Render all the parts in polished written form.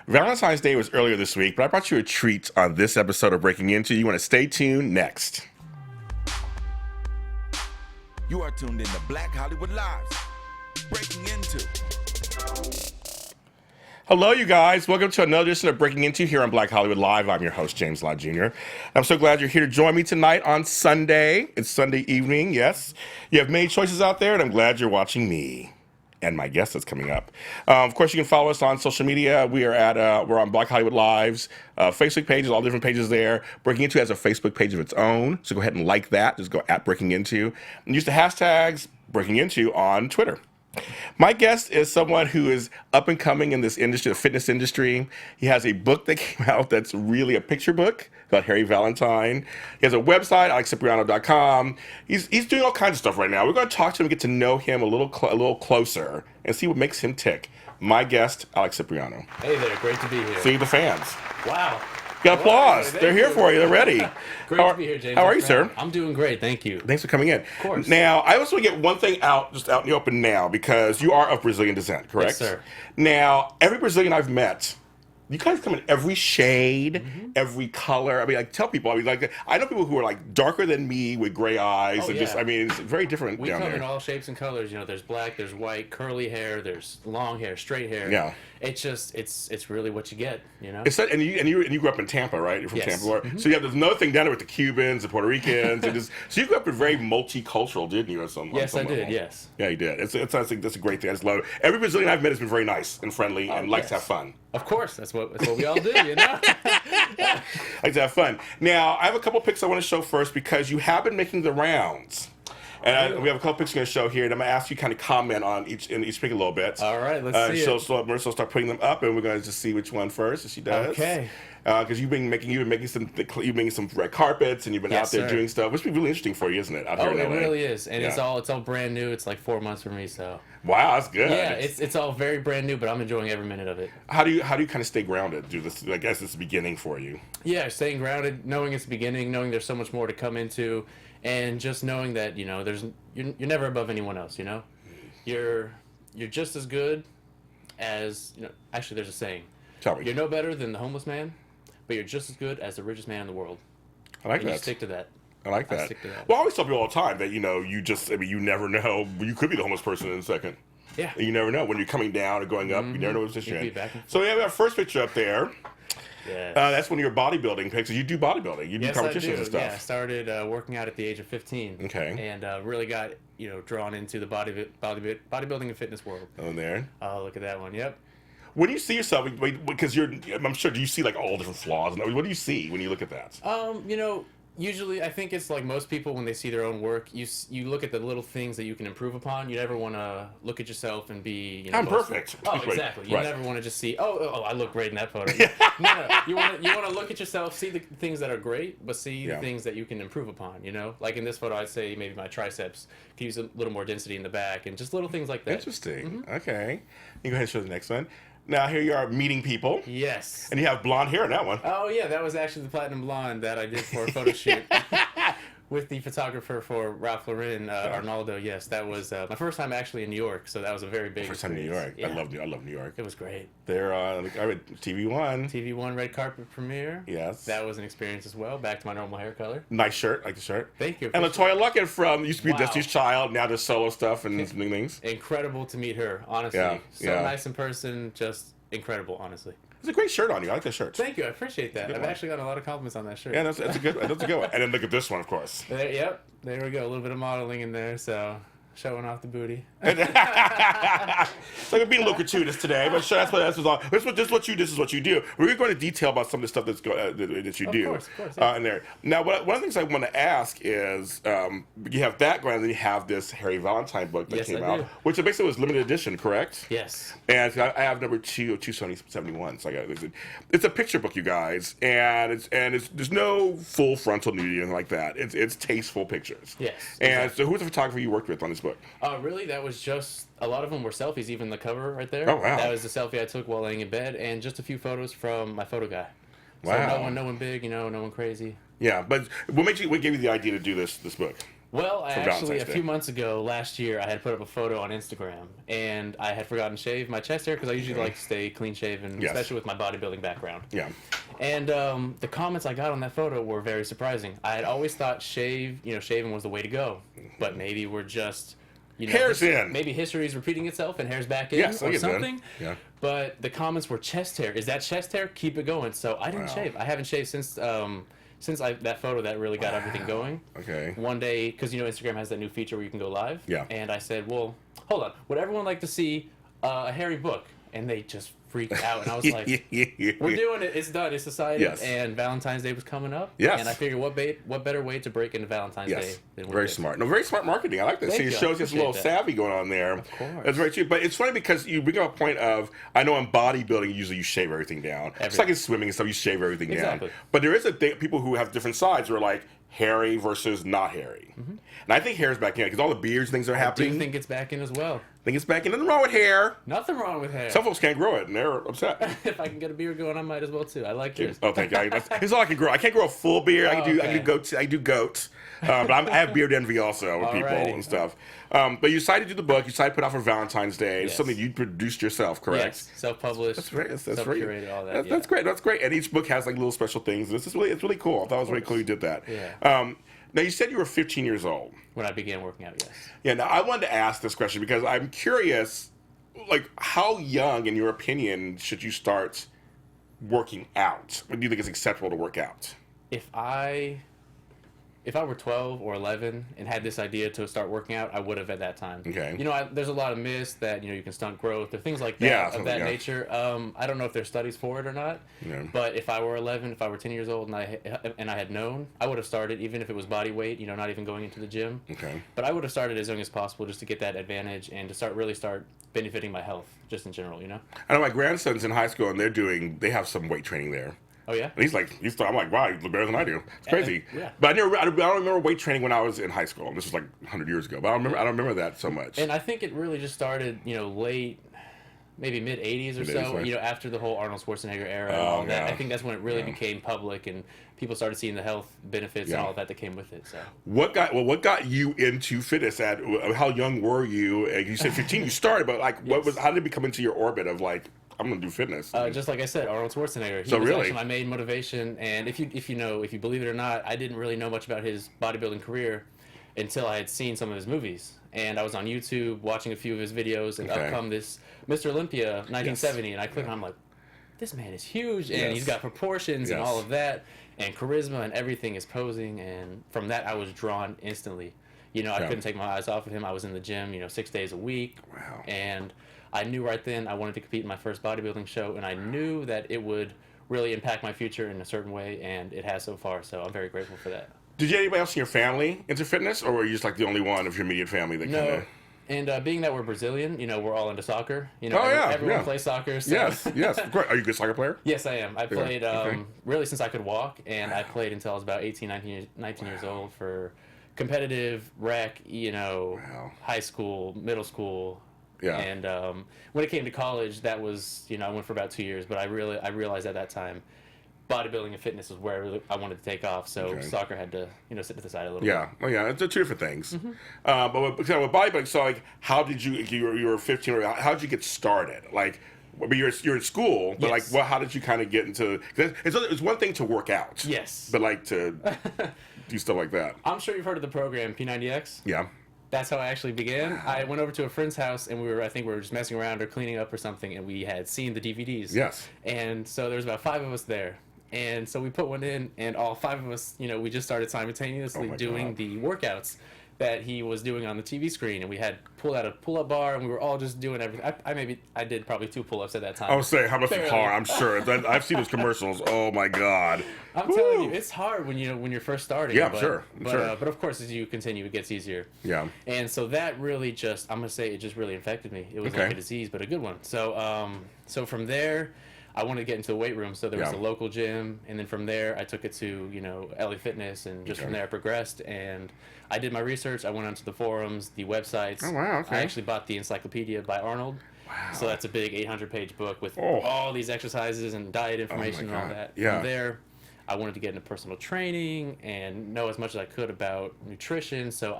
Valentine's Day was earlier this week, but I brought you a treat on this episode of Breaking Into. You want to stay tuned next. You are tuned in to Black Hollywood Lives. Breaking Into. Hello, you guys. Welcome to another edition of Breaking Into here on Black Hollywood Live. I'm your host, James Lott Jr. I'm so glad you're here to join me tonight on Sunday. It's Sunday evening, yes. You have many choices out there, and I'm glad you're watching me and my guest that's coming up. Of course, you can follow us on social media. We're on Black Hollywood Live's Facebook pages, all different pages there. Breaking Into has a Facebook page of its own, so go ahead and like that. Just go at Breaking Into. And use the hashtags Breaking Into on Twitter. My guest is someone who is up and coming in this industry, the fitness industry. He has a book that came out that's really a picture book called Harry Valentine. He has a website, alexcypriano.com. He's doing all kinds of stuff right now. We're going to talk to him and get to know him a little closer and see what makes him tick. My guest, Alex Cypriano. Hey there, great to be here. See the fans. Wow. Got applause. Well, They're here for you. They're ready. Great to be here, James. How are you, sir? I'm doing great, thank you. Thanks for coming in. Of course. Now, I also want to get one thing out in the open now, because you are of Brazilian descent, correct? Yes, sir. Now, every Brazilian I've met, you guys come in every shade, every color. I mean, like, tell people. I mean, like, I know people who are like darker than me with gray eyes, Oh, and yeah. just, I mean, it's very different We down come there. in all shapes and colors. You know, there's black, there's white, curly hair, there's long hair, straight hair. Yeah. It's just, it's really what you get, you know? It's that, and you grew up in Tampa, right? You're from Yes. Tampa. So you have there's another thing down there with the Cubans and Puerto Ricans, and just, so you grew up in very multicultural, didn't you? Yes, I did, yes. Yeah, you did. I think that's a great thing. I just love it. Every Brazilian I've met has been very nice and friendly and likes to have fun. Of course, that's what we all do, you know? Like to have fun. Now, I have a couple pics I want to show first because you have been making the rounds. And we have a couple pictures going to show here, and I'm going to ask you kind of comment on each pic a little bit. All right, let's see it. So Marissa will start putting them up, and we're going to just see which one first, as she does. Okay. Because you've been making some red carpets, and you've been out there doing stuff, which would be really interesting for you, isn't it? Out here in It LA. really is, and Yeah. it's all brand new. It's like 4 months for me, so. Wow, that's good. Yeah, it's all very brand new, but I'm enjoying every minute of it. How do you kind of stay grounded? Do this? I guess it's the beginning for you. Yeah, staying grounded, knowing it's the beginning, knowing there's so much more to come into, and just knowing that you're never above anyone else. You know, you're just as good as Actually, there's a saying: Tell me. you're no better than the homeless man, but you're just as good as the richest man in the world. I like And that. you stick to that. I like that. stick to that. Well, I always tell people all the time that you never know. You could be the homeless person in a second. Yeah. You never know when you're coming down or going up. You never know what position You you're could be in. back and forth. So we have our first picture up there. Yeah. That's one of your bodybuilding pics. You do bodybuilding. You do Yes, I competitions do. and stuff. Yeah, I started working out at the age of 15. Okay. And really got drawn into the bodybuilding and fitness world. Oh, there. Oh, look at that one. Yep. When you see yourself, because I'm sure, do you see like all different flaws? What do you see when you look at that? Usually, I think it's like most people when they see their own work, you look at the little things that you can improve upon. You never want to look at yourself and be, I'm boastful. perfect. Oh, exactly. You Right. never want to just see, I look great in that photo. No. You want to look at yourself, see the things that are great, but see the things that you can improve upon. Like in this photo, I'd say maybe my triceps could use a little more density in the back, and just little things like that. Interesting. Okay. You go ahead and show the next one. Now here you are meeting people, Yes. and you have blonde hair in that one. Oh yeah, that was actually the platinum blonde that I did for a photo shoot with the photographer for Ralph Lauren, Arnaldo. Yes, that was my first time actually in New York, so that was a very big. First time in New York. Yeah. I love New York. It was great. They're I read TV1. TV1 red carpet premiere. Yes. That was an experience as well. Back to my normal hair color. Nice shirt, like the shirt. Thank you. And Latoya Luckett from used to be Wow. Destiny's Child, now does solo stuff and some new things. Incredible to meet her. Honestly, Yeah, so yeah. nice in person. Just incredible. Honestly. It's a great shirt on you. I like that shirt. Thank you. I appreciate that. Good I've one. actually got a lot of compliments on that shirt. Yeah, that's a good one. And then look at this one, of course. Yep. There we go. A little bit of modeling in there. So showing off the booty. It's like I'm being a little gratuitous today, but sure, this is what you do. We're going to detail about some of the stuff that you do. Of course, yeah. In there. Now, one of the things I want to ask is, you have that going, and then you have this Harry Valentine book that Yes, came I out, do. which basically was limited edition, correct? Yes. And so I have number 2 of 271. So it's a picture book, you guys, and there's no full frontal nudity or anything like that. It's tasteful pictures. Yes. And so, who's the photographer you worked with on this book? Really, that was just a lot of them were selfies. Even the cover right there. Oh, wow. That was the selfie I took while laying in bed, and just a few photos from my photo guy. Wow. So no one big, no one crazy. Yeah, but what gave you the idea to do this book? Well, actually, Valentine's a Day? few months ago, last year, I had put up a photo on Instagram, and I had forgotten to shave my chest hair because I usually like to stay clean shaven, Yes. especially with my bodybuilding background. Yeah. And the comments I got on that photo were very surprising. I had always thought shaving was the way to go, but maybe we're just, Hair's in. Maybe history is repeating itself and hair's back in Yes, I or get that. something. Yeah. But the comments were chest hair. Is that chest hair? Keep it going. So I didn't Wow. shave. I haven't shaved since that photo that really got everything going. Okay. One day, because Instagram has that new feature where you can go live. Yeah. And I said, well, hold on. Would everyone like to see a hairy book? And they just freaked out. And I was like, we're doing it. It's done. It's decided. Yes. And Valentine's Day was coming up. Yes. And I figured, what better way to break into Valentine's Day Yes, than with very this? smart. No, very smart marketing. I like that. Thank See, it you. shows it's a little Appreciate that. savvy going on there. Of course. That's very true. But it's funny because you bring up a point of, I know in bodybuilding, usually you shave everything down. It's like in swimming and stuff, you shave everything Exactly. down. But there is a thing, people who have different sides who are like hairy versus not hairy. Mm-hmm. And I think hair's back in because all the beards things are I happening. do think it's back in as well. I think it's back in. Nothing wrong with hair. Nothing wrong with hair. Some folks can't grow it and they're upset. If I can get a beard going, I might as well too. I like yours. Oh, thank you. That's all I can grow. I can't grow a full beard. I can okay. do goats. But I have beard envy also with people Alrighty. and stuff. But you decided to do the book. You decided to put out for Valentine's Day. It's Yes. something you produced yourself, correct? Yes, self-published, That's right. That's self-curated, all that. That's great. That's great. And each book has like little special things. It's really cool. I thought it was really cool you did that. Yeah. Now you said you were 15 years old. When I began working out, yes. Yeah. Now I wanted to ask this question because I'm curious, like how young, in your opinion, should you start working out? When do you think it's acceptable to work out? If I were 12 or 11 and had this idea to start working out, I would have at that time. Okay. There's a lot of myths that you can stunt growth or things like that Yeah, of that yeah. nature. I don't know if there's studies for it or not. Yeah. But if I were 11, if I were 10 years old and I had known, I would have started even if it was body weight. Not even going into the gym. Okay. But I would have started as young as possible just to get that advantage and to start benefiting my health just in general. I know my grandson's in high school and they have some weight training there. Oh yeah. And I'm like, wow, you look better than I do. It's crazy. Yeah. But I don't remember weight training when I was in high school. This was like 100 years ago. But I don't remember that so much. And I think it really just started, late, maybe mid 80s or so. Mid-80s, right. After the whole Arnold Schwarzenegger era and Oh, all that. yeah. I think that's when it really Yeah. became public and people started seeing the health benefits Yeah. and all of that came with it. So What got you into fitness? How young were you? You said 15. You started, but like, how did it become into your orbit of like, I'm gonna do fitness? just like I said, Arnold Schwarzenegger. He So was really? actually my main motivation. And if you believe it or not, I didn't really know much about his bodybuilding career until I had seen some of his movies. And I was on YouTube watching a few of his videos, and Okay. up come this Mr. Olympia 1970, and I click on, I'm like, this man is huge, and Yes. he's got proportions and Yes. all of that, and charisma and everything is posing, and from that I was drawn instantly. I couldn't take my eyes off of him. I was in the gym, 6 days a week. Wow. And I knew right then I wanted to compete in my first bodybuilding show, and I knew that it would really impact my future in a certain way, and it has so far, so I'm very grateful for that. Did you have anybody else in your family into fitness, or were you just like the only one of your immediate family that kind No. of? And being that we're Brazilian, we're all into soccer. yeah, everyone yeah. plays soccer. So. Yes. Great. Are you a good soccer player? Yes, I am. I played okay. really since I could walk, and I played until I was about 18, 19 years old for competitive rec, Wow. high school, middle school. Yeah. And when it came to college, that was, I went for about 2 years, but I realized at that time bodybuilding and fitness was where I wanted to take off, so Okay. soccer had to, sit to the side a little Yeah. Oh, yeah. It's two different things. But with bodybuilding, so like, how did you were 15, how did you get started? Like, but you're in school, but Yes. like, how did you kind of get into? 'Cause it's one thing to work out. Yes. But like to do stuff like that. I'm sure you've heard of the program P90X. Yeah. That's how I actually began. I went over to a friend's house, and I think we were just messing around or cleaning up or something, and we had seen the DVDs. Yes. And so there was about 5 of us there. And so we put one in, and all 5 of us, we just started simultaneously Oh my doing God. the workouts that he was doing on the TV screen. And we had pulled out a pull-up bar, and we were all just doing everything. I did probably 2 pull-ups at that time. I would say how much it's Barely. hard. I'm sure. I've seen those commercials. Oh my God. I'm Woo. telling you, it's hard when you're first starting. Yeah, but, sure, But, sure. But of course, as you continue, it gets easier. Yeah. And so that really I'm gonna say it just really infected me. It was Okay. like a disease, but a good one. So from there, I wanted to get into the weight room. So there was Yeah. a local gym, and then from there, I took it to LA Fitness, and just from Okay. there, I progressed. And I did my research. I went onto the forums, the websites. Oh, wow, okay. I actually bought the encyclopedia by Arnold. Wow. So that's a big 800-page book with Oh. all these exercises and diet information and all God. that. Yeah. From there, I wanted to get into personal training and know as much as I could about nutrition. So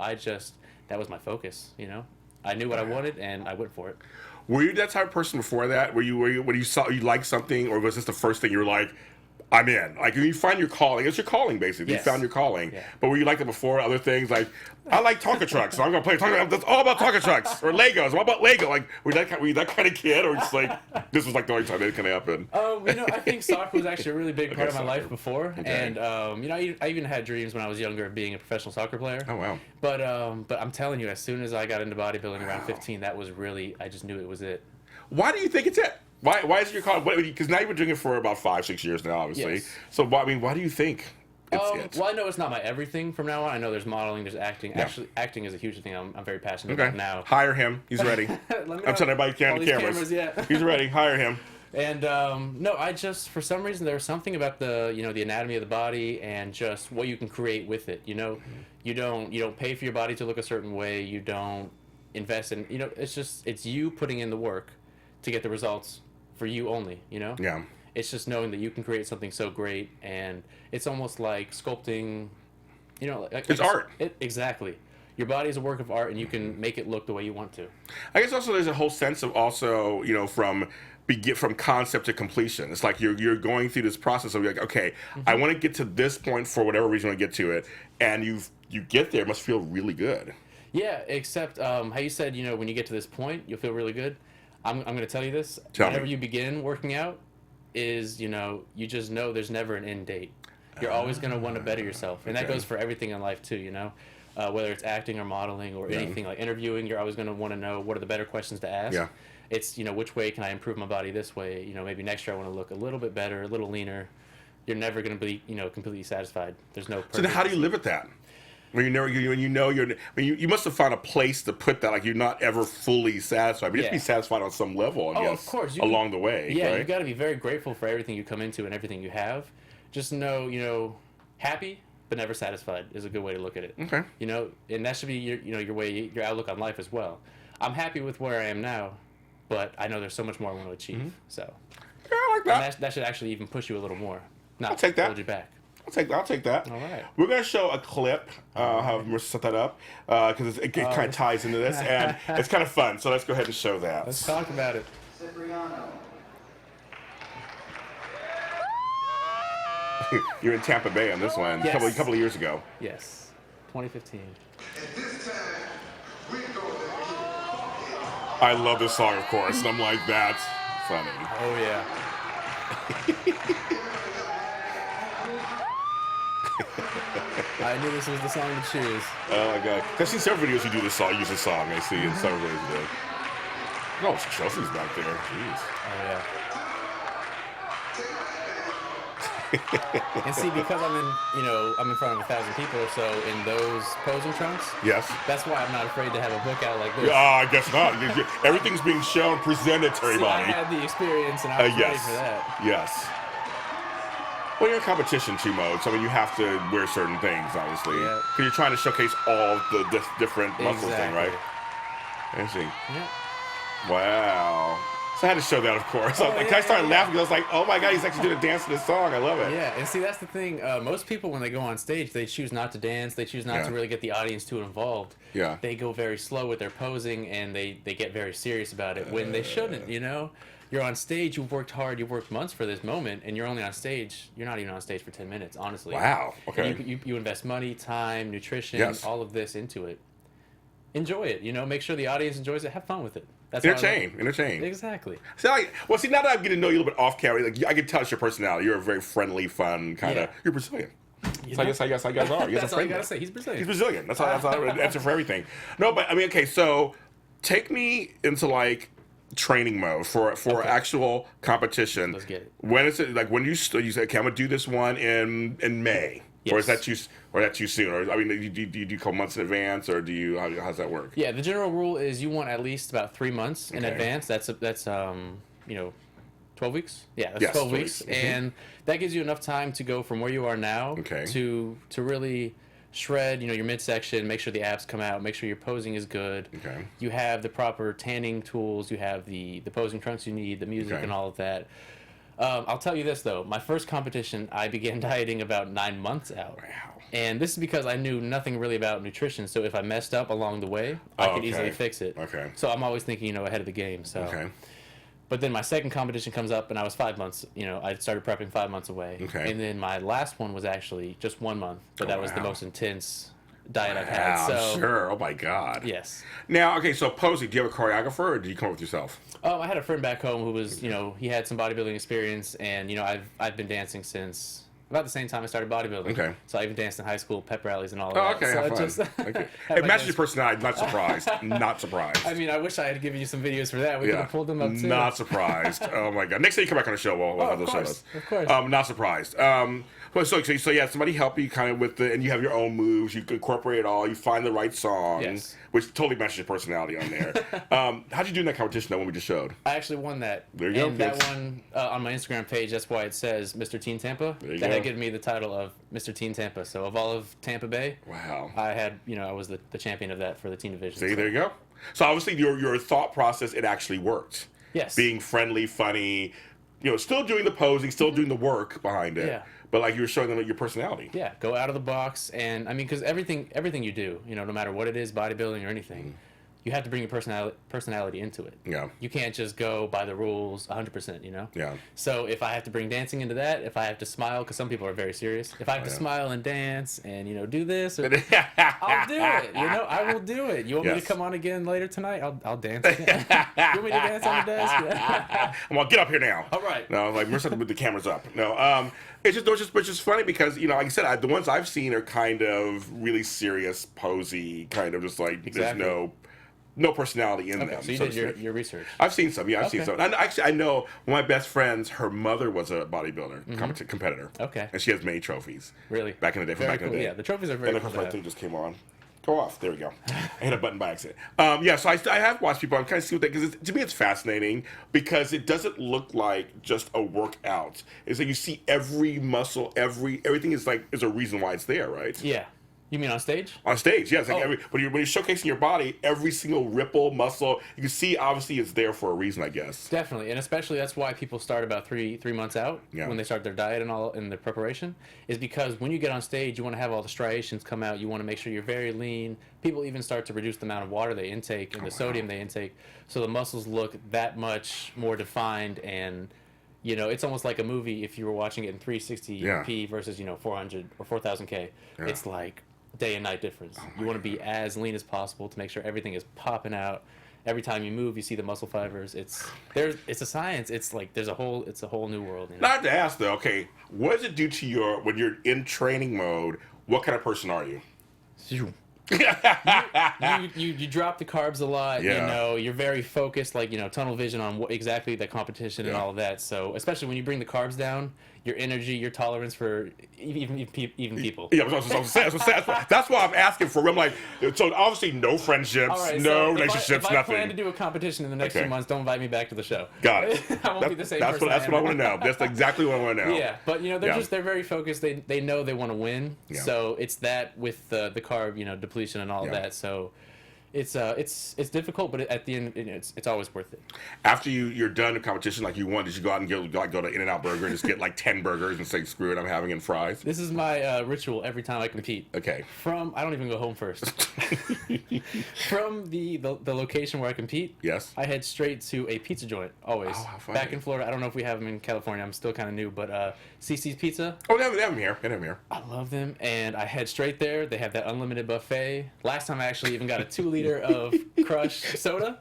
that was my focus, you know. I knew what I wanted and I went for it. Were you that type of person before that? Were you when you saw you liked something, or was this the first thing you were like, I'm in? Like, when you find your calling, it's your calling basically. Yes. You found your calling. Yeah. But were you like that before? Other things like, I like Tonka trucks, so I'm gonna play Tonka. That's all about Tonka trucks or Legos. What about Lego? Like, were you that kind of kid, or just like this was like the only time it can happen? You know, I think soccer was actually a really big part of my soccer. life before, Okay. and you know, I even had dreams when I was younger of being a professional soccer player. Oh wow. But I'm telling you, as soon as I got into bodybuilding around 15, that was really, I just knew it was it. Why do you think it's it? Why is it your calling? Because now you've been doing it for about 5-6 years now, obviously. Yes. So why do you think it's it? Well, I know it's not my everything from now on. I know there's modeling, there's acting. Yeah. Actually, acting is a huge thing I'm very passionate Okay. about now. Hire him. He's ready. Let me I'm know. telling everybody All can these cameras. cameras, yeah. He's ready. Hire him. And no, I just, for some reason, there was something about the anatomy of the body and just what you can create with it. You know, you don't pay for your body to look a certain way. You don't invest in, it's you putting in the work to get the results for you only. You know. Yeah. It's just knowing that you can create something so great, and it's almost like sculpting. You know, It's art. Exactly. Your body is a work of art, and you can make it look the way you want to. I guess also there's a whole sense of also, from concept to completion. It's like you're going through this process of like, okay, I want to get to this point for whatever reason I want to get to it, and you get there, it must feel really good. Yeah, except how you said, when you get to this point, you'll feel really good. I'm going to tell you this. Tell me. Whenever you begin working out, you just know there's never an end date. You're always going to want to better yourself, and that Okay. goes for everything in life too. Whether it's acting or modeling or anything like interviewing, you're always going to want to know what are the better questions to ask. Yeah. It's, which way can I improve my body this way? Maybe next year I want to look a little bit better, a little leaner. You're never going to be, completely satisfied. There's no So perfect. then how do you live with that? When you must have found a place to put that, like you're not ever fully satisfied, but you have to be Yeah. satisfied on some level, I Oh, guess, of course. along the way. Yeah, right? you got to be very grateful for everything you come into and everything you have. Just know, happy but never satisfied is a good way to look at it. Okay. And that should be your outlook on life as well. I'm happy with where I am now, but I know there's so much more I want to achieve. So Yeah, I like that. and that should actually even push you a little more, not I'll take that. hold you back. I'll take that. All right. We're gonna show a clip. How we're set that up because it kind of ties into this, and it's kind of fun. So let's go ahead and show that. Let's talk about it. Cypriano. You're in Tampa Bay on this one, Yes. a couple of years ago. Yes, 2015. I love this song, of course, and I'm like, that's funny. Oh yeah. I knew this was the song to choose. Oh my god! I've seen several videos you do this song, use this song. I see in several videos you do. Oh, Chelsea's back there. Jeez. Oh yeah. And see, because I'm in front of 1,000 people or so in those posing trunks. Yes. That's why I'm not afraid to have a book out like this. I guess not. Everything's being shown, presented to See, I everybody. had the experience and I was ready Yes. for that. Yes. Well, you're in competition too mode, so I mean, you have to wear certain things, obviously, Yeah. because you're trying to showcase all the different muscles thing, right? I see. Yeah. Wow. So I had to show that, of course. Oh, I yeah, started yeah. laughing because I was like, "Oh my god, he's actually doing a dance to this song. I love it." Yeah, and see, that's the thing. Most people, when they go on stage, they choose not to dance. They choose not Yeah. to really get the audience too involved. Yeah. They go very slow with their posing, and they get very serious about it when they shouldn't, You're on stage, you've worked hard, you've worked months for this moment, and you're only on stage. You're not even on stage for 10 minutes, honestly. Wow. And Okay. you invest money, time, nutrition, Yes. all of this into it. Enjoy it, make sure the audience enjoys it. Have fun with it. That's how I Entertain. look- Exactly. See, now that I'm getting to know you a little bit off camera, like I can tell it's your personality. You're a very friendly, fun kind of. Yeah. You're Brazilian. You So I know? guess you guys are. You guys That's are all you friendly. gotta say. He's Brazilian. He's Brazilian. That's all I would answer for everything. No, but I mean, okay, so take me into like training mode for Okay. actual competition. Let's get it. When is it like when you say, okay, I'm gonna do this one in May, or is Yes. that too soon? Or I mean, do you do a couple months in advance, or do you how's that work? Yeah, the general rule is you want at least about 3 months in Okay. advance. That's 12 weeks. Yeah, that's Yes, 12 12 weeks, weeks. Mhm. and that gives you enough time to go from where you are now Okay. to really shred. Your midsection. Make sure the abs come out. Make sure your posing is good. Okay. You have the proper tanning tools. You have the posing trunks you need, the music, Okay. and all of that. I'll tell you this though. My first competition, I began dieting about 9 months out. Wow. And this is because I knew nothing really about nutrition. So if I messed up along the way, I could easily fix it. Okay. So I'm always thinking, ahead of the game. So. Okay. But then my second competition comes up, and I was 5 months. I started prepping 5 months away. Okay. And then my last one was actually just 1 month, but that was the most intense diet I've had. Wow, So sure. Oh my God. yes. Now, okay, so posing, do you have a choreographer or did you come up with yourself? I had a friend back home who was, he had some bodybuilding experience, and I've been dancing since about the same time I started bodybuilding. Okay. So I even danced in high school, pep rallies and all of Oh, that. okay, So have I fun. just Okay. had It my matches dance- your personality. Not surprised. Not surprised. I mean, I wish I had given you some videos for that. We could have pulled them up too. Not surprised. Oh my God. Next time you come back on the show, we'll have those shows. Of course. Not surprised. So yeah, somebody help you kind of with and you have your own moves. You incorporate it all. You find the right song, Yes. which totally matches your personality on there. How'd you do in that competition? That one we just showed. I actually won that. There you go, And that kids. one on my Instagram page, that's why it says Mr. Teen Tampa. There you That go. had given me the title of Mr. Teen Tampa. So of all of Tampa Bay, Wow. I had, I was the champion of that for the teen division. See, so. there you go. So obviously your thought process, it actually worked. Yes. Being friendly, funny, still doing the posing, still doing the work behind it. Yeah. But like you were showing them your personality. Yeah, go out of the box, and I mean, because everything you do, no matter what it is, bodybuilding or anything, you have to bring your personality into it. Yeah. You can't just go by the rules 100%, Yeah. So if I have to bring dancing into that, if I have to smile, because some people are very serious, if I have to yeah. smile and dance and, do this, or, I'll do it, I will do it. You want me Yes. to come on again later tonight? I'll dance again. You want me to dance on the desk? Yeah. I'm gonna get up here now. All right. No, like we're supposed to put the cameras up. No, it's just funny because like I said, the ones I've seen are kind of really serious, posy, kind of just like Exactly. there's no personality in Okay, them. so you to did speak. your research. I've seen some. Yeah, I've seen Okay. some. And actually, I know one of my best friends. Her mother was a bodybuilder competitor. Okay. And she has many trophies. Really? Back in the day, from Very back in cool. the day. Yeah, the trophies are very And cool. then to her have. thing just came on. Go off. There we go. I hit a button by accident. Yeah, so I have watched people. I'm kind of see what they because to me it's fascinating because it doesn't look like just a workout. It's like you see every muscle, everything is a reason why it's there, right? Yeah. You mean on stage? On stage, yes. Like Oh. when you're showcasing your body, every single ripple, muscle, you can see obviously it's there for a reason, I guess. Definitely, and especially that's why people start about three months out Yeah. when they start their diet and all in their preparation, is because when you get on stage, you want to have all the striations come out. You want to make sure you're very lean. People even start to reduce the amount of water they intake and the sodium they intake, so the muscles look that much more defined. And it's almost like a movie if you were watching it in 360p versus 400 or 4000K. Yeah. It's like day and night difference. You want to be as lean as possible to make sure everything is popping out. Every time you move, you see the muscle fibers. It's a science. It's like it's a whole new world. Not to ask though, okay, what does it do to when you're in training mode? What kind of person are you? you drop the carbs a lot. Yeah. You're very focused, like tunnel vision on exactly the competition and Yeah. all of that. So especially when you bring the carbs down, your energy, your tolerance for even people. Yeah, that's why I'm asking for. I'm like, so obviously no friendships, All right, no so relationships, if I nothing. plan to do a competition in the next Okay. few months, don't invite me back to the show. Got it. I won't be the same that's person. what I want to know. That's exactly what I want to know. Yeah, but they're very focused. They know they want to win. Yeah. So it's that with the carb depletion and all of Yeah. that. So it's difficult, but at the end it's always worth it. After you're done the competition, like you won, did you go out and go to In-N-Out Burger and just get like 10 burgers and say screw it, I'm having in fries? This is my ritual every time I compete. Okay. I don't even go home first. From the location where I compete, Yes. I head straight to a pizza joint always. Oh, how funny. Back in Florida, I don't know if we have them in California. I'm still kind of new, but CC's Pizza. Oh, they have them here. They have them here. I love them, and I head straight there. They have that unlimited buffet. Last time I actually even got a 2-liter of crushed soda.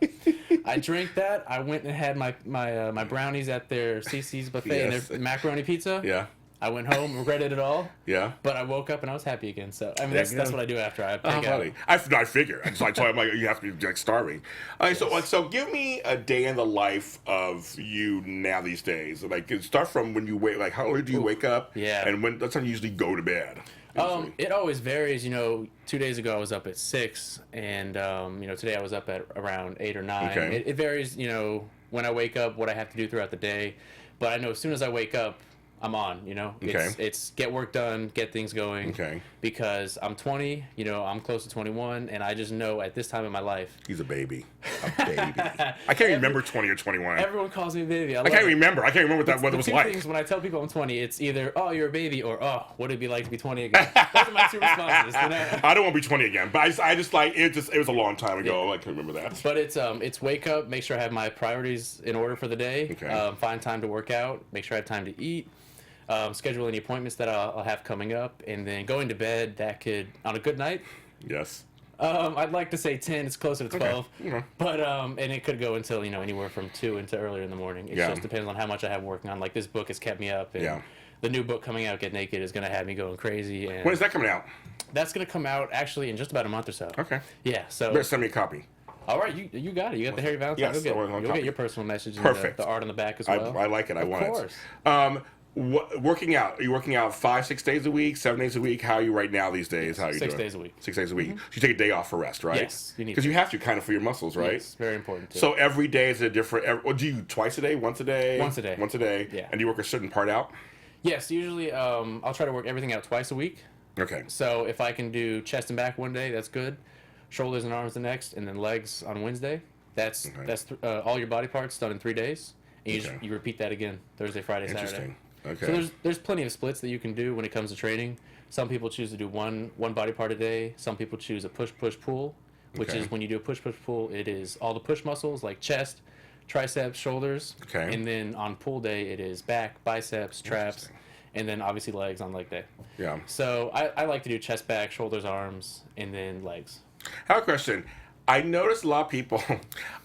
I drank that. I went and had my brownies at their CC's buffet and Yes. their macaroni pizza. Yeah. I went home, regretted it all, Yeah. but I woke up and I was happy again. So I mean, There that's you go. what I do after I Oh, pig out. funny. I figure. I told him like you have to be like starving. All right, so give me a day in the life of you now these days. Like start from when you wake. Like how early do you wake up? Yeah. And when that's time you usually go to bed. It always varies. 2 days ago I was up at 6, and today I was up at around 8 or 9. Okay. It varies. When I wake up, what I have to do throughout the day. But I know as soon as I wake up, I'm on, you know? Okay. It's get work done, get things going. Okay. Because I'm 20, you know, I'm close to 21, and I just know at this time in my life. He's a baby. A baby. I can't even remember 20 or 21. Everyone calls me a baby. I can't remember. I can't remember what it was two like. things when I tell people I'm 20, it's either, oh, you're a baby, or, oh, what would it be like to be 20 again? Those are my two responses, you know? I don't want to be 20 again, but I just like, it was a long time ago. I can remember that. But it's wake up, make sure I have my priorities in order for the day, Okay. Find time to work out, make sure I have time to eat, schedule any appointments that I'll have coming up, and then going to bed. That could, on a good night, Yes. I'd like to say 10. It's closer to 12. Okay. But and it could go until, you know, anywhere from 2 until earlier in the morning. It just depends on how much I have working on. Like, this book has kept me up, and the new book coming out, Get Naked, is going to have me going crazy. And When is that coming out? that's going to come out actually in just about a month or so. Okay. Yeah. So. Better send me a copy. All right, you got it. You got the Harry Valentine. Yes, I want one you'll copy. get your personal message and Perfect. the art on the back as well. I like it. I want it. Of course. Working out. Are you working out 5-6 days a week, 7 days a week? How are you right now these days? How are you 6 doing? days a week. 6 days a week. So you take a day off for rest, right? Yes, you need because to. you have to kind of for your muscles, right? It's very important too. So every day is a different. Or do you twice a day, once a day? Once a day. Once a day. Yeah. And do you work a certain part out? Yes, usually I'll try to work everything out twice a week. Okay. So if I can do chest and back one day, that's good. Shoulders and arms the next, and then legs on Wednesday. That's all your body parts done in 3 days. And you repeat that again Thursday, Friday, Saturday. Interesting. Okay. So there's plenty of splits that you can do when it comes to training. Some people choose to do one body part a day. Some people choose a push pull, which is when you do a push pull, it is all the push muscles like chest, triceps, shoulders. Okay. And then on pull day, it is back, biceps, traps, and then obviously legs on leg day. Yeah. So I like to do chest, back, shoulders, arms, and then legs. I have a question. I noticed a lot of people.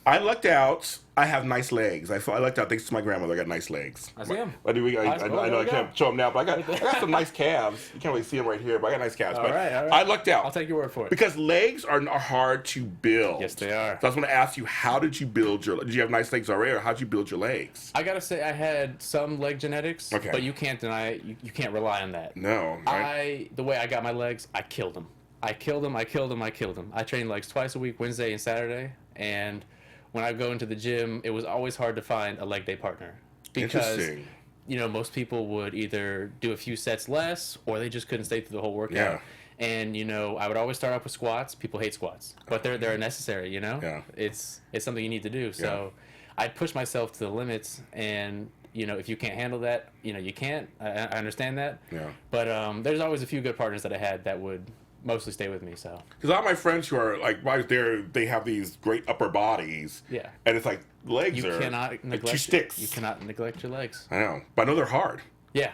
I lucked out. I have nice legs. I lucked out thanks to my grandmother. I got nice legs. I see them. I know I can't show them now, but I got some nice calves. You can't really see them right here, but I got nice calves. All right. I lucked out. I'll take your word for it. Because legs are hard to build. Yes, they are. So I was going to ask you, how did you build your? Did you have nice legs already, or how did you build your legs? I gotta say, I had some leg genetics, Okay. but you can't deny you can't rely on that. No. Right? The way I got my legs, I killed them. I killed them. I trained legs twice a week, Wednesday and Saturday. And when I go into the gym, it was always hard to find a leg day partner. Because, Interesting. you know, most people would either do a few sets less or they just couldn't stay through the whole workout. Yeah. And, you know, I would always start off with squats. People hate squats. But they're necessary, you know? Yeah. It's something you need to do. So I'd push myself to the limits. And, you know, if you can't handle that, you know, you can't. I understand that. Yeah. But there's always a few good partners that I had that would mostly stay with me. So Because a lot of my friends who are like right there, they have these great upper bodies. Yeah. And it's like legs you are cannot like neglect two sticks. You cannot neglect your legs. I know, but I know they're hard. Yeah,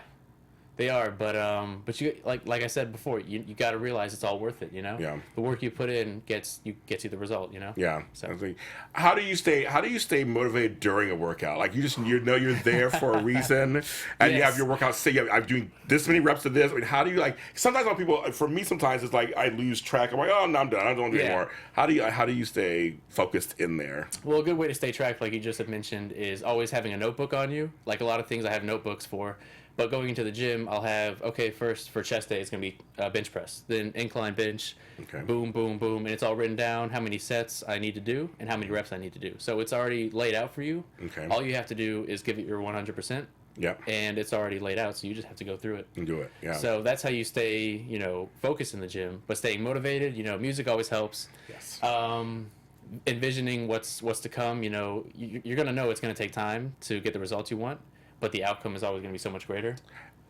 they are. But you like I said before, you got to realize it's all worth it. You know. Yeah. The work you put in gets you the result. You know. Yeah. So. I think- How do you stay motivated during a workout? Like you know you're there for a reason, and you Yes. have your workout. Say I'm doing this many reps of this. I mean, how do you like? Sometimes when people, for me, sometimes it's like I lose track. I'm like, oh, no, I'm done. I don't do it anymore. How do you stay focused in there? Well, a good way to stay tracked, like you just had mentioned, is always having a notebook on you. Like a lot of things, I have notebooks for. But going into the gym, I'll have, first for chest day, it's going to be bench press. Then incline bench, boom, boom, boom. And it's all written down how many sets I need to do and how many reps I need to do. So it's already laid out for you. Okay. All you have to do is give it your 100%. Yep. And it's already laid out, so you just have to go through it. And do it. Yeah. So that's how you stay, focused in the gym. But staying motivated, music always helps. Yes. Envisioning what's to come, you're going to know it's going to take time to get the results you want. But the outcome is always going to be so much greater.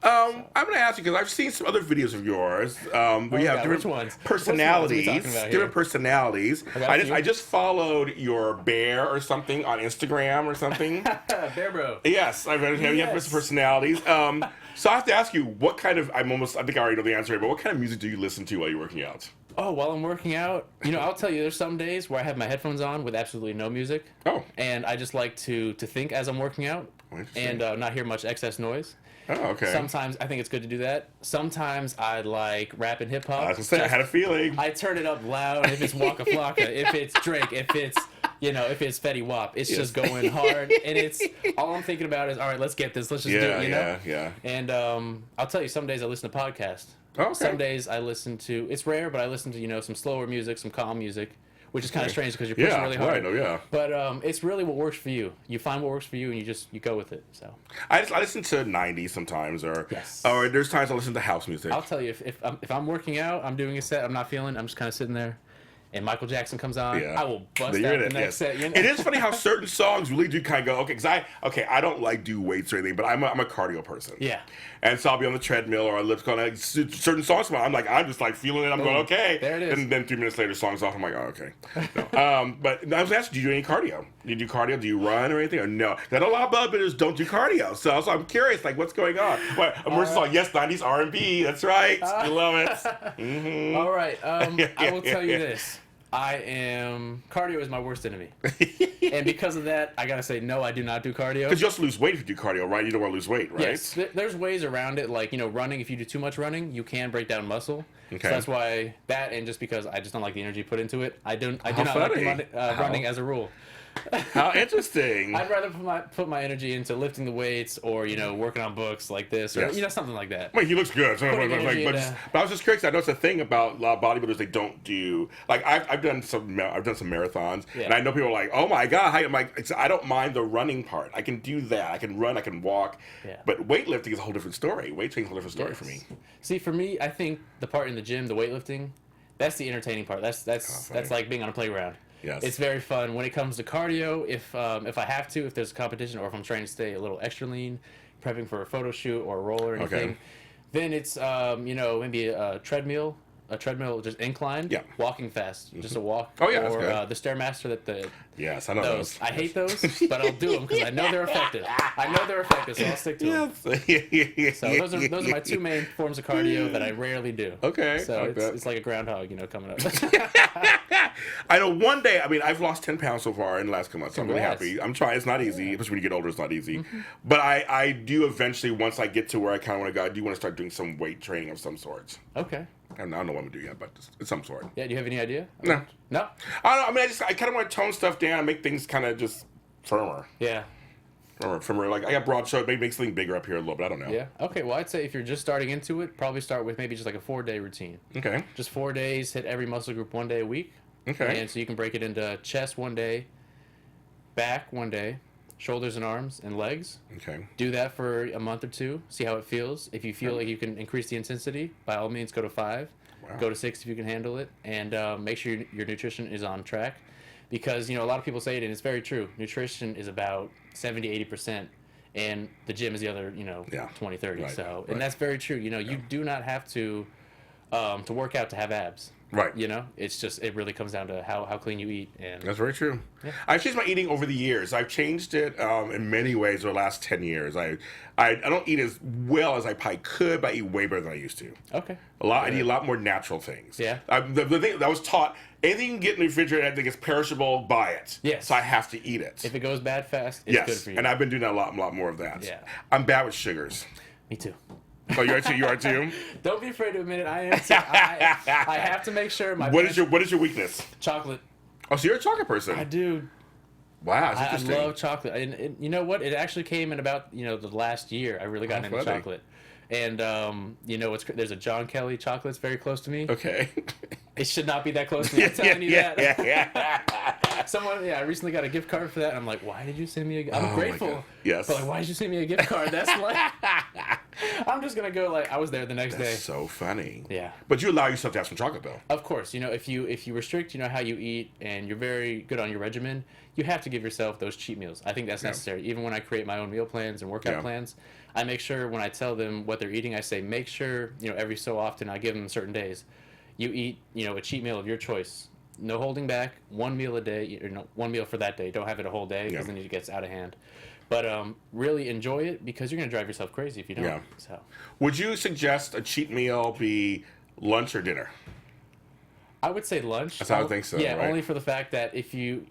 I'm going to ask you because I've seen some other videos of yours where you have different which ones? personalities. Which ones are we talking about here? Different personalities. got a I few. just followed your bear or something on Instagram or something. Bear bro. Yes, I've read you have Yes. different personalities. So I have to ask you, what kind of? I think I already know the answer, but what kind of music do you listen to while you're working out? Oh, while I'm working out, I'll tell you, there's some days where I have my headphones on with absolutely no music. Oh. And I just like to think as I'm working out and not hear much excess noise. Oh, okay. Sometimes I think it's good to do that. Sometimes I like rap and hip hop. I was gonna say I had a feeling. I turn it up loud if it's Waka Flocka, if it's Drake, if it's Fetty Wap. It's just going hard, and it's all I'm thinking about is all right. Let's get this. Let's just do it. Yeah. And I'll tell you, some days I listen to podcasts. Okay. Some days I listen to. It's rare, but I listen to some slower music, some calm music, which is kind of strange because you're pushing really hard. Right, no, yeah. But it's really what works for you. You find what works for you, and you go with it. So I listen to 90s sometimes, or Yes. or there's times I listen to house music. I'll tell you, if I'm working out, I'm doing a set, I'm not feeling, I'm just kind of sitting there, and Michael Jackson comes on, Yeah. I will bust You're out in the it, next set. You know? It is funny how certain songs really do kind of go, okay, because I don't like do weights or anything, but I'm a cardio person. Yeah. And so I'll be on the treadmill or I lift going like certain songs. I'm just like feeling it. I'm going, okay. There it is. And then 3 minutes later, song's off. I'm like, oh, okay. No. But I was asking, do you do any cardio? Do you do cardio? Do you run or anything? Or no? I know a lot of bodybuilders don't do cardio. So I'm curious, like, what's going on? We're just like, yes, 90s R&B. That's right. We love it. Mm-hmm. All right. I will tell you this. Cardio is my worst enemy. And because of that, I gotta say, no, I do not do cardio. Because you also lose weight if you do cardio, right? You don't want to lose weight, right? Yes, there's ways around it. Like, running, if you do too much running, you can break down muscle. Okay. So that's why and just because I just don't like the energy put into it, I do not funny. like running as a rule. How interesting. I'd rather put my energy into lifting the weights or working on books like this or Yes. something like that. Well, he looks good. So Putting but energy I was just curious. I know it's a thing about a lot of bodybuilders. They don't do like I've done some marathons, and I know people are like, oh my god. I'm like, I don't mind the running part. I can do that. I can run. I can walk. Yeah. But weightlifting is a whole different story. Weightlifting is a whole different story for me. See, for me, I think the part in the gym, the weightlifting, that's the entertaining part. That's like being on a playground. Yes. It's very fun. When it comes to cardio, if I have to, if there's a competition, or if I'm trying to stay a little extra lean, prepping for a photo shoot or a roll or anything, then it's maybe a treadmill, just incline, walking fast, just a walk. Oh yeah, or that's good. The Stairmaster that the. Yes, I know those. those. I hate those, but I'll do them because I know they're effective. So I'll stick to them. Yes. So those are my two main forms of cardio that I rarely do. Okay. So I bet. it's like a groundhog, coming up. I know one day, I've lost 10 pounds so far in the last couple months. So I'm really Congrats. happy. I'm trying. It's not easy. Especially when you get older, it's not easy. But I do eventually, once I get to where I kind of want to go, I do want to start doing some weight training of some sorts. Okay. I don't know what I'm going to do yet, but it's some sort. Yeah, do you have any idea? No. No? I don't know. I kind of want to tone stuff down, make things kind of just firmer. Yeah. Firmer. Like, I got broad shoulder, maybe make something bigger up here a little bit. I don't know. Yeah. Okay, well, I'd say if you're just starting into it, probably start with maybe just like a 4-day routine. Okay. Just 4 days, hit every muscle group 1 day a week. Okay. And so you can break it into chest 1 day, back 1 day, shoulders and arms and legs. Okay. Do that for a month or two. See how it feels. If you feel like you can increase the intensity, by all means, go to 5. Wow. Go to 6 if you can handle it, and make sure your nutrition is on track, because a lot of people say it, and it's very true. Nutrition is about 70-80%, and the gym is the other 20-30. Right. So, Right. and that's very true. You do not have to work out to have abs. Right. It's just, it really comes down to how clean you eat. And That's very true. Yeah. I've changed my eating over the years. I've changed it in many ways over the last 10 years. I don't eat as well as I probably could, but I eat way better than I used to. Okay. I eat a lot more natural things. Yeah. The thing that I was taught, anything you can get in the refrigerator that gets perishable, buy it. Yes. So I have to eat it. If it goes bad fast, it's good for you. And I've been doing a lot more of that. Yeah. I'm bad with sugars. Me too. Oh, you are too? Don't be afraid to admit it. I am too. I have to make sure my What is your weakness? chocolate. Oh, so you're a chocolate person. I do. Wow, that's I interesting. love chocolate, and you know what? It actually came in about the last year. I really got into funny. chocolate, and there's a John Kelly chocolate that's very close to me. Okay. It should not be that close to me. I'm telling you that. Yeah. Someone, I recently got a gift card for that, and I'm like, why did you send me I'm Oh my grateful. God. Yes. But why did you send me a gift card? That's like, I'm just gonna go I was there the next day. That's so funny. Yeah. But you allow yourself to have some chocolate, though. Of course, if you restrict, how you eat, and you're very good on your regimen, you have to give yourself those cheat meals. I think that's necessary. Even when I create my own meal plans and workout plans, I make sure when I tell them what they're eating, I say make sure every so often I give them certain days. You eat a cheat meal of your choice. No holding back. 1 meal a day, or one meal for that day. Don't have it a whole day because then it gets out of hand. But really enjoy it, because you're gonna drive yourself crazy if you don't. Yeah. So. Would you suggest a cheat meal be lunch or dinner? I would say lunch. That's how I think so. Yeah, right? only for the fact that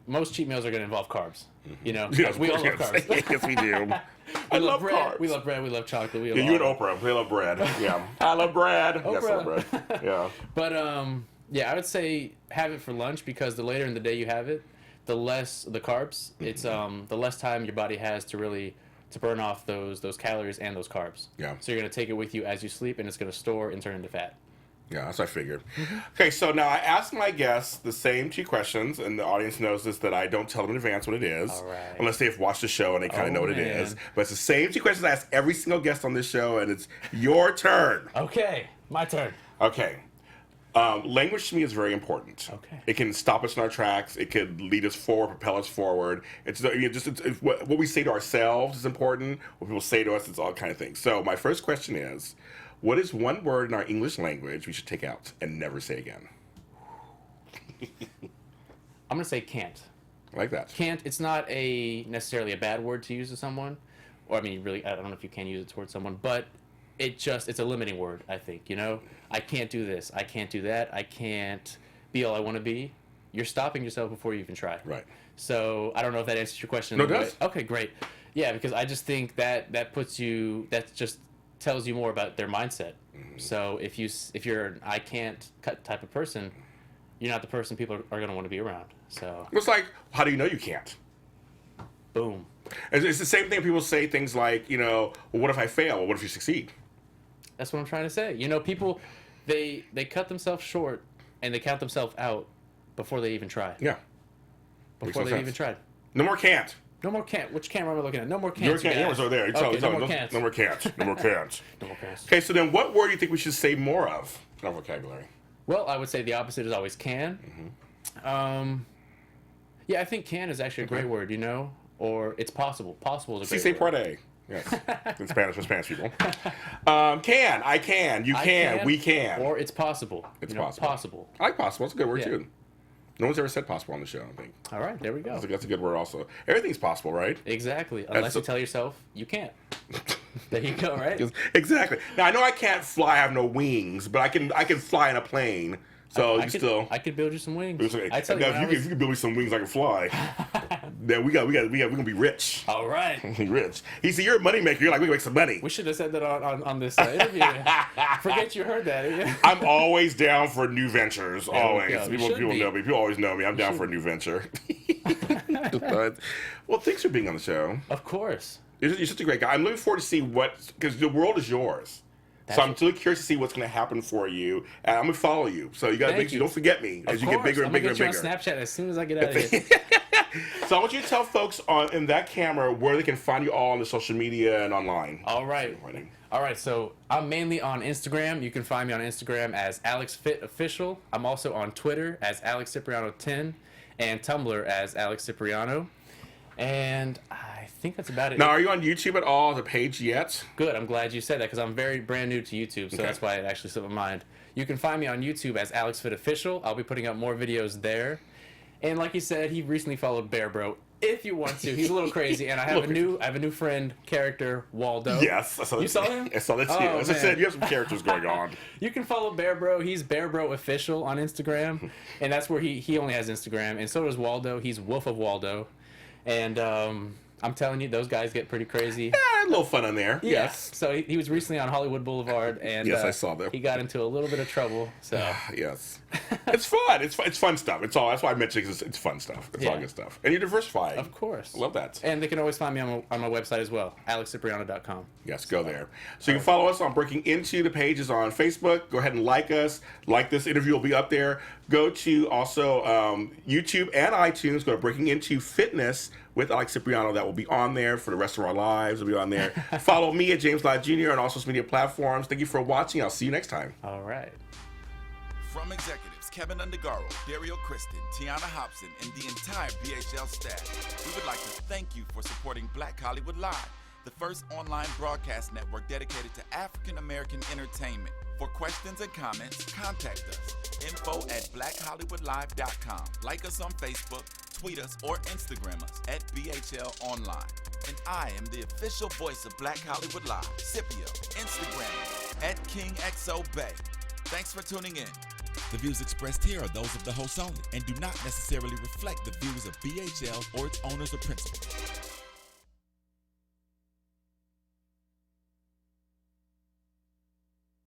most cheat meals are going to involve carbs. Yes, We all love yes. carbs. Yes, we do. We I love bread. carbs. We love bread. We love chocolate. We love Yeah, you and Oprah. We love bread. Yeah. I love bread. Yes, I love bread. Yeah. But I would say have it for lunch, because the later in the day you have it, the less the carbs. It's the less time your body has to burn off those calories and those carbs. Yeah. So you're going to take it with you as you sleep, and it's going to store and turn into fat. Yeah, that's what I figured. Okay, so now I ask my guests the same 2 questions, and the audience knows this, that I don't tell them in advance what it is. All right. Unless they've watched the show and they kind of know what it is. Man. But it's the same 2 questions I ask every single guest on this show, and it's your turn. Okay, my turn. Okay. Language to me is very important. Okay. It can stop us in our tracks. It could lead us forward, propel us forward. It's what we say to ourselves is important. What people say to us, it's all kind of things. So my first question is, what is one word in our English language we should take out and never say again? I'm gonna say can't. I like that. Can't. It's not necessarily a bad word to use to someone, or I mean, really, I don't know if you can use it towards someone, but it's a limiting word. I think, I can't do this. I can't do that. I can't be all I want to be. You're stopping yourself before you even try. Right. So I don't know if that answers your question. No, it does. Okay, great. Yeah, because I just think that just tells you more about their mindset. Mm-hmm. So if you're an I can't cut type of person, you're not the person people are going to want to be around. So It's like, how do you know you can't? boom. It's the same thing. People say things like, well, what if I fail? Well, what if you succeed? That's what I'm trying to say. People, they cut themselves short and they count themselves out before they even try. Yeah. Before no they sense. even tried. No more can't. No more can't. Which camera am I looking at? No more No more can'ts. can't. guys. Yours over there. Okay, no more can'ts. No more can't. No more can't. No more can'ts. Okay, so then what word do you think we should say more of in our vocabulary? Well, I would say the opposite is always can. Mm-hmm. Yeah, I think can is actually a great word, or it's possible. Possible is a Si great se word. puede. Yes. In Spanish for Spanish people. I can, you I can, we can. Or it's possible. It's possible. possible. I like possible. It's a good word, Yeah. too. No one's ever said possible on the show, I don't think. All right, there we go. That's a good word also. Everything's possible, right? Exactly. Unless you tell yourself you can't. There you go, right? Exactly. Now, I know I can't fly, I have no wings, but I can fly in a plane. So I could build you some wings. I tell you, if you can build me some wings, I can fly. Then we're gonna be rich. All right. Rich. He said, "You're a moneymaker. You're like, we can make some money." We should have said that on this interview. Forget you heard that. I'm always down for new ventures. There we Always. go. You People should be. know me. People always know me. I'm down for a new venture. Well, thanks for being on the show. Of course. You're such a great guy. I'm looking forward to see because the world is yours. So I'm really curious to see what's going to happen for you, and I'm going to follow you. So you got to don't forget me as you get bigger and bigger and bigger. I'm going to get you on Snapchat as soon as I get out of here. So I want you to tell folks in that camera where they can find you all on the social media and online. All right. So I'm mainly on Instagram. You can find me on Instagram as AlexFitOfficial. I'm also on Twitter as Alex Cypriano 10 and Tumblr as Alex Cypriano. And I think that's about it. Now, are you on YouTube at all, the page yet? Good. I'm glad you said that because I'm very brand new to YouTube, so that's why it actually slipped my mind. You can find me on YouTube as AlexFitOfficial. I'll be putting up more videos there. And like he said, he recently followed Bear Bro. If you want to, he's a little crazy, and I have a new friend character, Waldo. Yes, I saw that. You saw him? I saw that too. As I said, you have some characters going on. You can follow Bear Bro. He's Bear Bro Official on Instagram, and that's where he only has Instagram. And so does Waldo. He's Wolf of Waldo. And I'm telling you, those guys get pretty crazy. Yeah, a little fun on there. Yeah. Yes. So he was recently on Hollywood Boulevard, and Yes, I saw that. He got into a little bit of trouble. So Yes. It's fun. It's fun stuff. It's all. That's why I mentioned it, 'cause it's fun stuff. It's all good stuff. And you're diversifying. Of course. I love that. And they can always find me on my website as well, alexcipriano.com. Yes, go there. So you can follow us on Breaking Into. The pages on Facebook. Go ahead and like us. Like this interview will be up there. Go to also YouTube and iTunes. Go to Breaking Into Fitness with Alex Cypriano. That will be on there for the rest of our lives. It'll be on there. Follow me at James Lott Jr. on all social media platforms. Thank you for watching. I'll see you next time. All right. From executives Kevin Undergaro, Dario Kristen, Tiana Hobson, and the entire BHL staff, we would like to thank you for supporting Black Hollywood Live, the first online broadcast network dedicated to African American entertainment. For questions and comments, contact us. info@blackhollywoodlive.com. Like us on Facebook, tweet us, or Instagram us at BHL Online. And I am the official voice of Black Hollywood Live, Scipio, Instagram at KingXOBay. Thanks for tuning in. The views expressed here are those of the host only and do not necessarily reflect the views of BHL or its owners or principals.